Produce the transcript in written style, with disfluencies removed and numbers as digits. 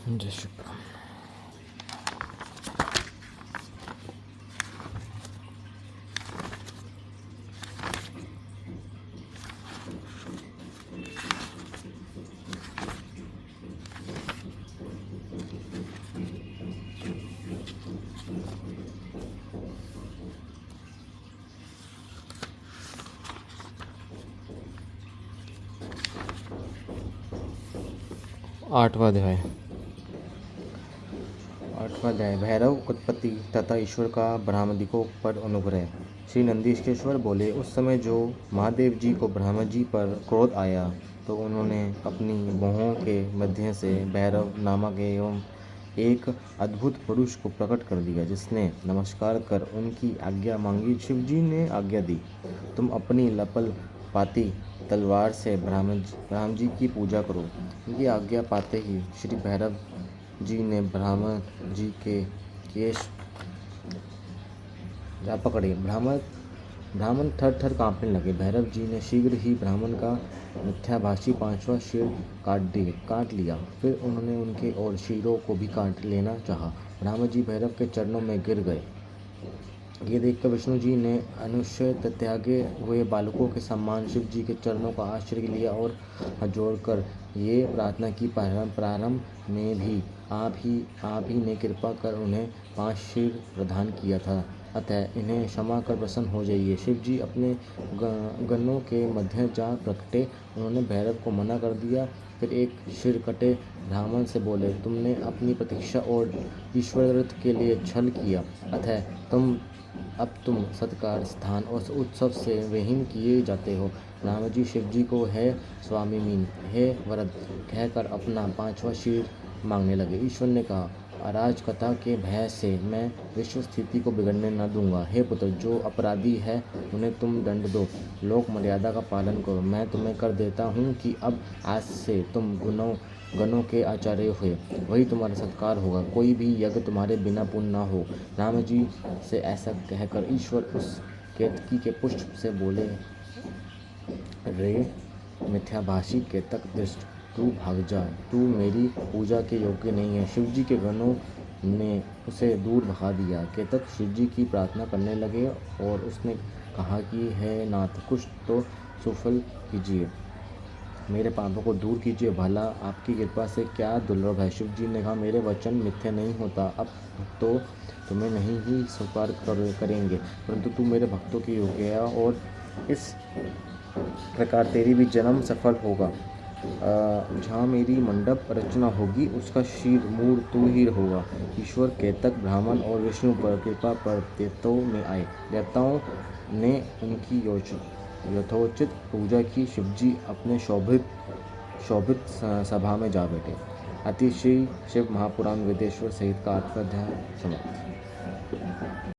जय श्री राम। आठवां अध्याय भैरव उत्पत्ति तथा ईश्वर का ब्रह्मदिकों पर अनुग्रह। श्री नंदीकेश्वर बोले, उस समय जो महादेव जी को ब्रह्मा जी पर क्रोध आया तो उन्होंने अपनी बाहों के मध्य से भैरव नामक एवं एक अद्भुत पुरुष को प्रकट कर दिया, जिसने नमस्कार कर उनकी आज्ञा मांगी। शिव जी ने आज्ञा दी, तुम अपनी लपल पाती तलवार से ब्रह्मा जी की पूजा करो। उनकी आज्ञा पाते ही श्री भैरव जी ने ब्रह्मा जी के केश जा पकड़े। ब्राह्मण थर थर कांपने लगे। भैरव जी ने शीघ्र ही ब्राह्मण का मिथ्याभाषी 5वां सिर काट लिया। फिर उन्होंने उनके और सिरों को भी काट लेना चाहा। ब्रह्मा जी भैरव के चरणों में गिर गए। ये देखकर विष्णु जी ने अनुष्य त्यागे हुए बालकों के सम्मान शिव जी के चरणों का आश्रय लिया और हाथ जोड़कर ये प्रार्थना की, प्रारंभ में भी आप ही ने कृपा कर उन्हें 5 सिर प्रदान किया था, अतः इन्हें क्षमा कर प्रसन्न हो जाइए। शिव जी अपने गणों के मध्य जा प्रकटे। उन्होंने भैरव को मना कर दिया। फिर एक सिर कटे ब्राह्मण से बोले, तुमने अपनी प्रतीक्षा और ईश्वरत्व के लिए छल किया, अतः अब तुम सत्कार, स्थान और उत्सव से विहीन किए जाते हो। ब्रह्मा जी शिव जी को हे स्वामी मीन, हे वरद कहकर अपना 5वां सिर मांगने लगे। ईश्वर ने कहा, अराजकता के भय से मैं विश्व स्थिति को बिगड़ने न दूंगा। हे पुत्र, जो अपराधी है उन्हें तुम दंड दो, लोक मर्यादा का पालन करो। मैं तुम्हें कर देता हूँ कि अब आज से तुम गणों के आचार्य हुए, वही तुम्हारा सत्कार होगा। कोई भी यज्ञ तुम्हारे बिना पूर्ण न हो। राम जी से ऐसा कहकर ईश्वर उस केतकी के पुष्प से बोले, रे मिथ्याभाषी केतक दृष्ट, तू भाग जा, तू मेरी पूजा के योग्य नहीं है। शिव जी के गणों ने उसे दूर भगा दिया। केतक शिव जी की प्रार्थना करने लगे और उसने कहा कि हे नाथ, कुछ तो सुफल कीजिए, मेरे पापों को दूर कीजिए, भला आपकी कृपा से क्या दुर्लभ है। शिव जी ने कहा, मेरे वचन मिथ्या नहीं होता। अब तो तुम्हें नहीं ही स्वीकार करेंगे, परंतु तू मेरे भक्तों के योग्य है और इस प्रकार तेरी भी जन्म सफल होगा। जहाँ मेरी मंडप रचना होगी उसका शीर मूल तू ही होगा। ईश्वर, केतक, ब्राह्मण और विष्णु पर कृपा पर देवताओं में आए। देवताओं ने उनकी यथोचित पूजा की। शिवजी अपने शोभित सभा में जा बैठे। अतिशय शिव महापुराण वेदेश्वर सहित का 8वां अध्याय समाप्त।